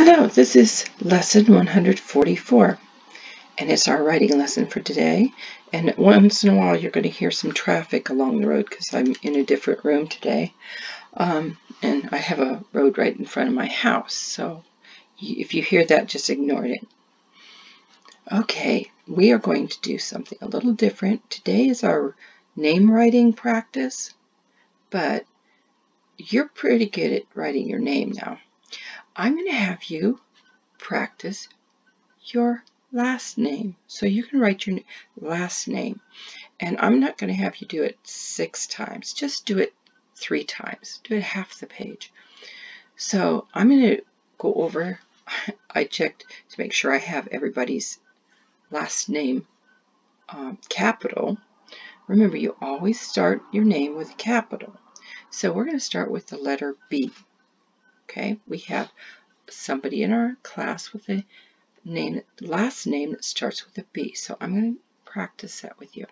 Hello, this is lesson 144, and it's our writing lesson for today. And once in a while you're going to hear some traffic along the road because I'm in a different room today. And I have a road right in front of my house, so if you hear that, just ignore it. Okay, we are going to do something a little different. Today is our name writing practice, but you're pretty good at writing your name now. I'm going to have you practice your last name. So you can write your last name. And I'm not going to have you do it 6 times. Just do it 3 times. Do it half the page. So I'm going to go over. I checked to make sure I have everybody's last name capital. Remember, you always start your name with a capital. So we're going to start with the letter B. Okay, we have somebody in our class with a last name that starts with a B. So I'm going to practice that with you.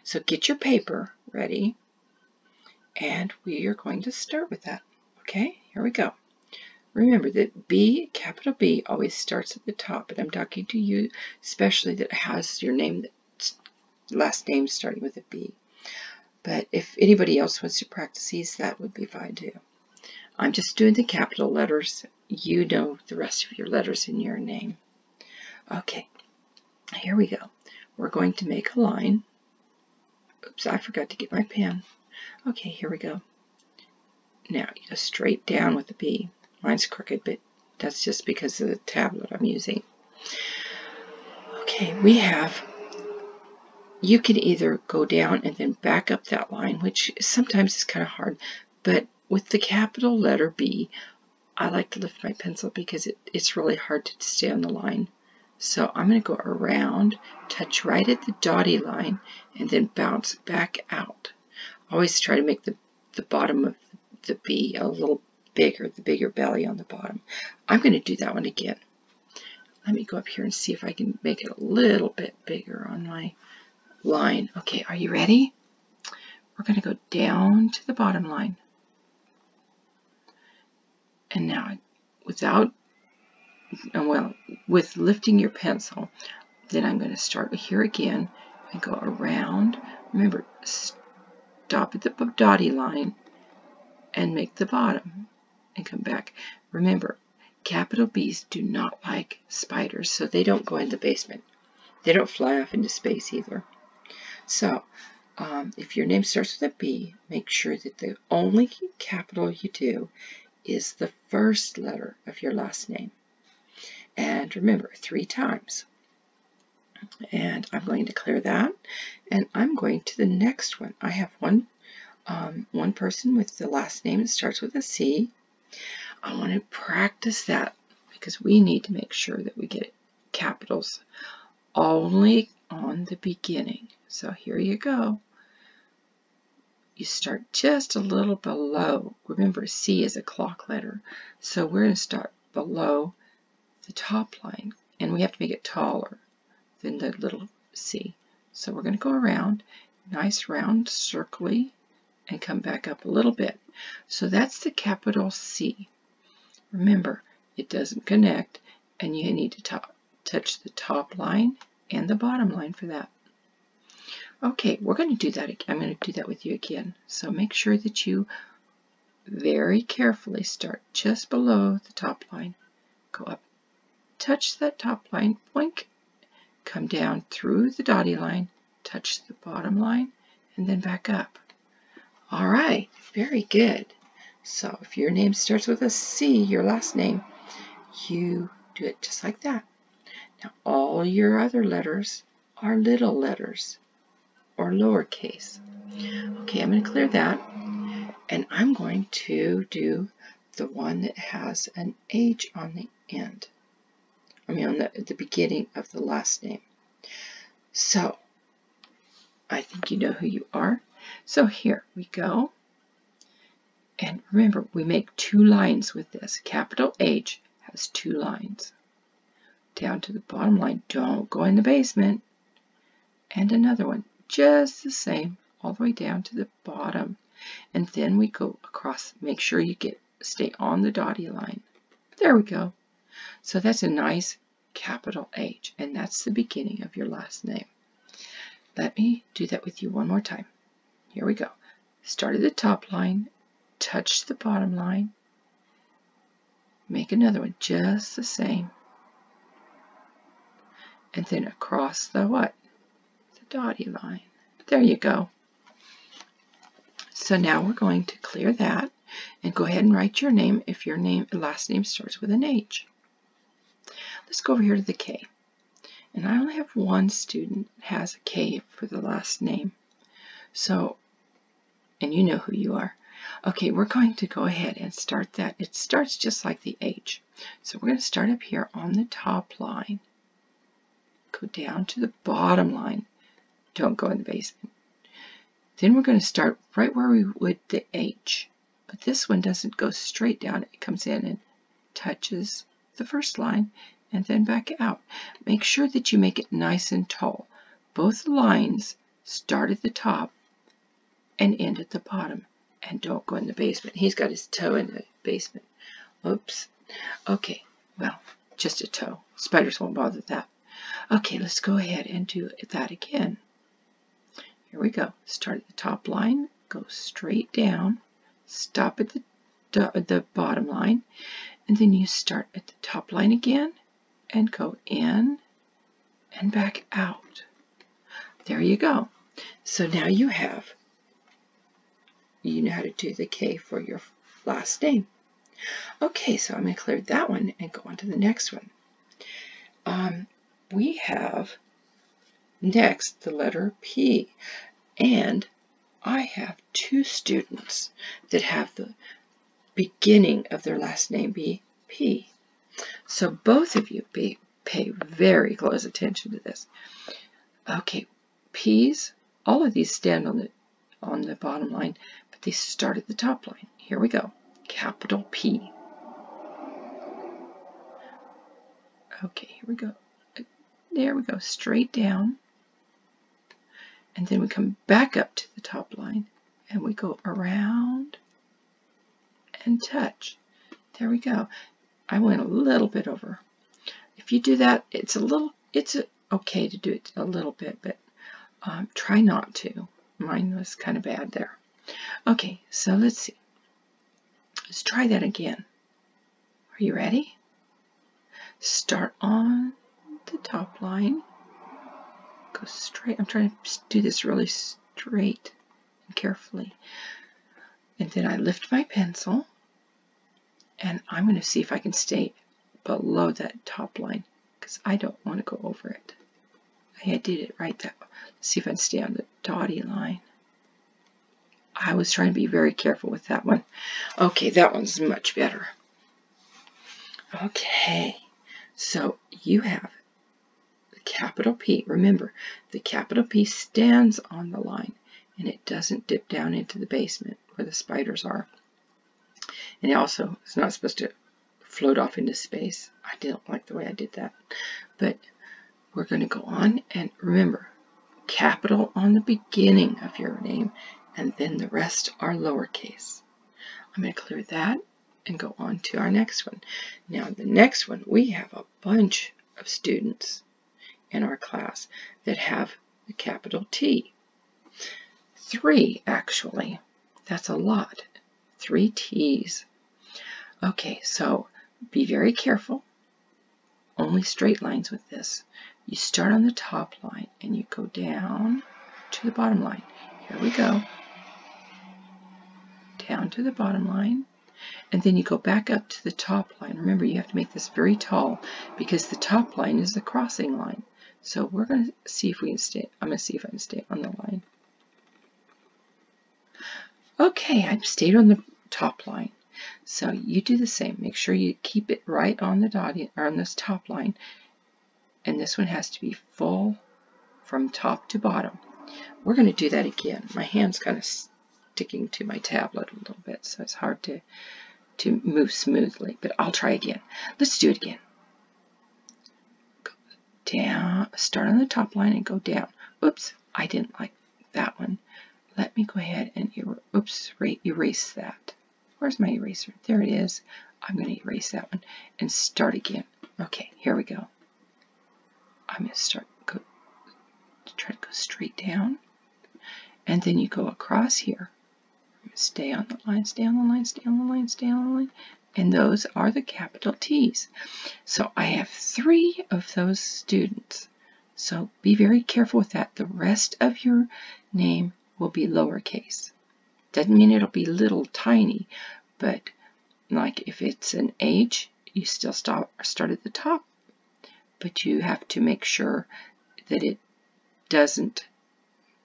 So get your paper ready, and we are going to start with that. Okay, here we go. Remember that B, capital B, always starts at the top, and I'm talking to you especially that has your name, last name starting with a B. But if anybody else wants to practice these, that would be fine too. I'm just doing the capital letters. You know the rest of your letters in your name. Okay, here we go. We're going to make a line. Oops, I forgot to get my pen. Okay, here we go. Now, you go straight down with the B. Mine's crooked, but that's just because of the tablet I'm using. Okay, we have, you can either go down and then back up that line, which sometimes is kind of hard, but with the capital letter B, I like to lift my pencil because it's really hard to stay on the line. So I'm going to go around, touch right at the dotted line, and then bounce back out. Always try to make the bottom of the B a little bigger, the bigger belly on the bottom. I'm going to do that one again. Let me go up here and see if I can make it a little bit bigger on my line. Okay, are you ready? We're going to go down to the bottom line. And now, with lifting your pencil, then I'm going to start here again and go around. Remember, stop at the dotted line and make the bottom and come back. Remember, capital B's do not like spiders, so they don't go in the basement. They don't fly off into space either. So, if your name starts with a B, make sure that the only capital you do is the first letter of your last name. And remember, 3 times. And I'm going to clear that. And I'm going to the next one. I have one person with the last name that starts with a C. I want to practice that because we need to make sure that we get capitals only on the beginning. So here you go. You start just a little below. Remember, C is a clock letter. So we're going to start below the top line, and we have to make it taller than the little C. So we're going to go around, nice round circly, and come back up a little bit. So that's the capital C. Remember, it doesn't connect, and you need to touch the top line and the bottom line for that. Okay, we're going to do that. I'm going to do that with you again. So make sure that you very carefully start just below the top line. Go up, touch that top line, boink, come down through the dotted line, touch the bottom line, and then back up. All right, very good. So if your name starts with a C, your last name, you do it just like that. Now all your other letters are little letters or lowercase. Okay, I'm going to clear that, and I'm going to do the one that has an H on the end. I mean, on the beginning of the last name. So, I think you know who you are. So here we go. And remember, we make 2 lines with this. Capital H has 2 lines. Down to the bottom line, don't go in the basement. And another one, just the same, all the way down to the bottom. And then we go across, make sure you stay on the dotted line. There we go. So that's a nice capital H, and that's the beginning of your last name. Let me do that with you one more time. Here we go. Start at the top line, touch the bottom line, make another one just the same, and then across the what? The dotted line. There you go. So now we're going to clear that and go ahead and write your name if your last name starts with an H. Let's go over here to the K. And I only have one student that has a K for the last name. So, and you know who you are. Okay, we're going to go ahead and start that. It starts just like the H. So we're going to start up here on the top line. Go down to the bottom line. Don't go in the basement. Then we're going to start right where we would the H. But this one doesn't go straight down. It comes in and touches the first line and then back out. Make sure that you make it nice and tall. Both lines start at the top and end at the bottom. And don't go in the basement. He's got his toe in the basement. Oops. Okay, well, just a toe. Spiders won't bother that. Okay, let's go ahead and do that again. Here we go. Start at the top line, go straight down, stop at the bottom line, and then you start at the top line again and go in and back out. There you go. So now you know how to do the K for your last name. Okay, so I'm going to clear that one and go on to the next one. We have next the letter P, and I have two students that have the beginning of their last name be P. So both of you pay very close attention to this. Okay, P's, all of these stand on the bottom line, but they start at the top line. Here we go, capital P. Okay, here we go. There we go, straight down. And then we come back up to the top line and we go around and touch. There we go. I went a little bit over. If you do that, it's okay to do it a little bit, but try not to. Mine was kind of bad there. Okay, so let's see. Let's try that again. Are you ready? Start on the top line. Go straight. I'm trying to do this really straight and carefully. And then I lift my pencil, and I'm going to see if I can stay below that top line, because I don't want to go over it. I did it right that way. Let's see if I can stay on the dotted line. I was trying to be very careful with that one. Okay, that one's much better. Okay, so you have the capital P. Remember, the capital P stands on the line, and it doesn't dip down into the basement where the spiders are. And also, it's not supposed to float off into space. I didn't like the way I did that. But we're going to go on, and remember, capital on the beginning of your name, and then the rest are lowercase. I'm going to clear that and go on to our next one. Now, the next one, we have a bunch of students in our class that have the capital T. 3, actually. That's a lot. 3 T's. Okay, so be very careful. Only straight lines with this. You start on the top line and you go down to the bottom line. Here we go. Down to the bottom line. And then you go back up to the top line. Remember, you have to make this very tall because the top line is the crossing line. So we're going to see if we can stay. I'm going to see if I can stay on the line. Okay, I've stayed on the top line. So you do the same. Make sure you keep it right on the dotted or on this top line. And this one has to be full from top to bottom. We're going to do that again. My hand's kind of sticking to my tablet a little bit, so it's hard to move smoothly, but I'll try again. Let's do it again. Go down, start on the top line and go down. Oops, I didn't like that one. Let me go ahead and erase that. Where's my eraser? There it is. I'm going to erase that one and start again. Okay, here we go. I'm going to try to go straight down, and then you go across here. Stay on the line, stay on the line, stay on the line, stay on the line. And those are the capital T's. So I have 3 of those students. So be very careful with that. The rest of your name will be lowercase. Doesn't mean it'll be little tiny, but like if it's an H, you still start at the top. But you have to make sure that it doesn't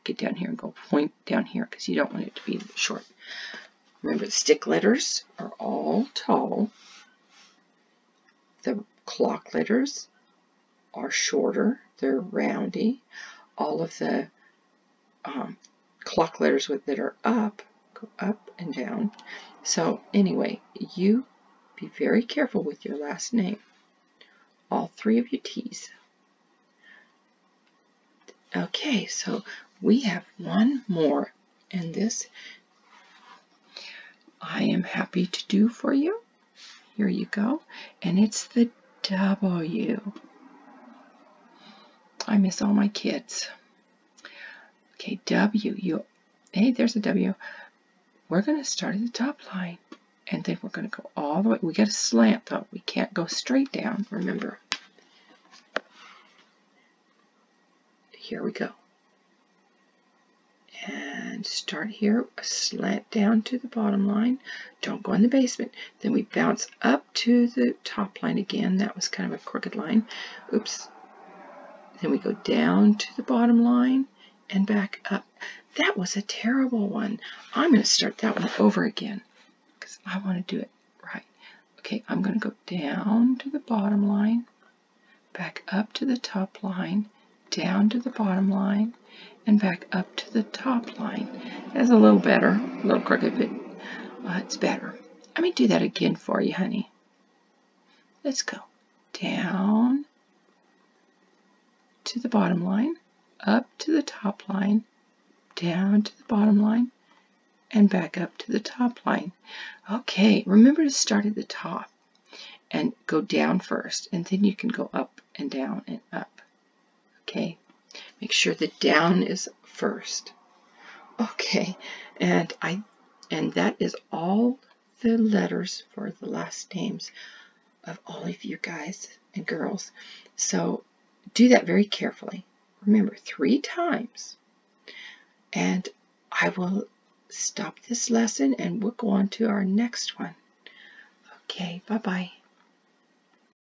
get down here and go point down here, because you don't want it to be short. Remember, the stick letters are all tall. The clock letters are shorter. They're roundy. All of the clock letters that are up go up and down. So anyway, you be very careful with your last name. All 3 of your T's. Okay, so we have one more, and this I am happy to do for you. Here you go, and it's the W. I miss all my kids. Okay, W. Hey, there's a W. We're going to start at the top line, and then we're going to go all the way. We got a slant, though. We can't go straight down, remember. Here we go. And start here, a slant down to the bottom line. Don't go in the basement. Then we bounce up to the top line again. That was kind of a crooked line. Oops. Then we go down to the bottom line and back up. That was a terrible one. I'm going to start that one over again because I want to do it right. Okay, I'm going to go down to the bottom line, back up to the top line, down to the bottom line, and back up to the top line. That's a little better, a little crooked, but it's better. Let me do that again for you, honey. Let's go down to the bottom line, up to the top line, down to the bottom line, and back up to the top line. Okay, remember to start at the top and go down first, and then you can go up and down and up. Okay, make sure the down is first. Okay, and that is all the letters for the last names of all of you guys and girls. So do that very carefully. Remember, 3 times. And I will stop this lesson and we'll go on to our next one. Okay, bye-bye.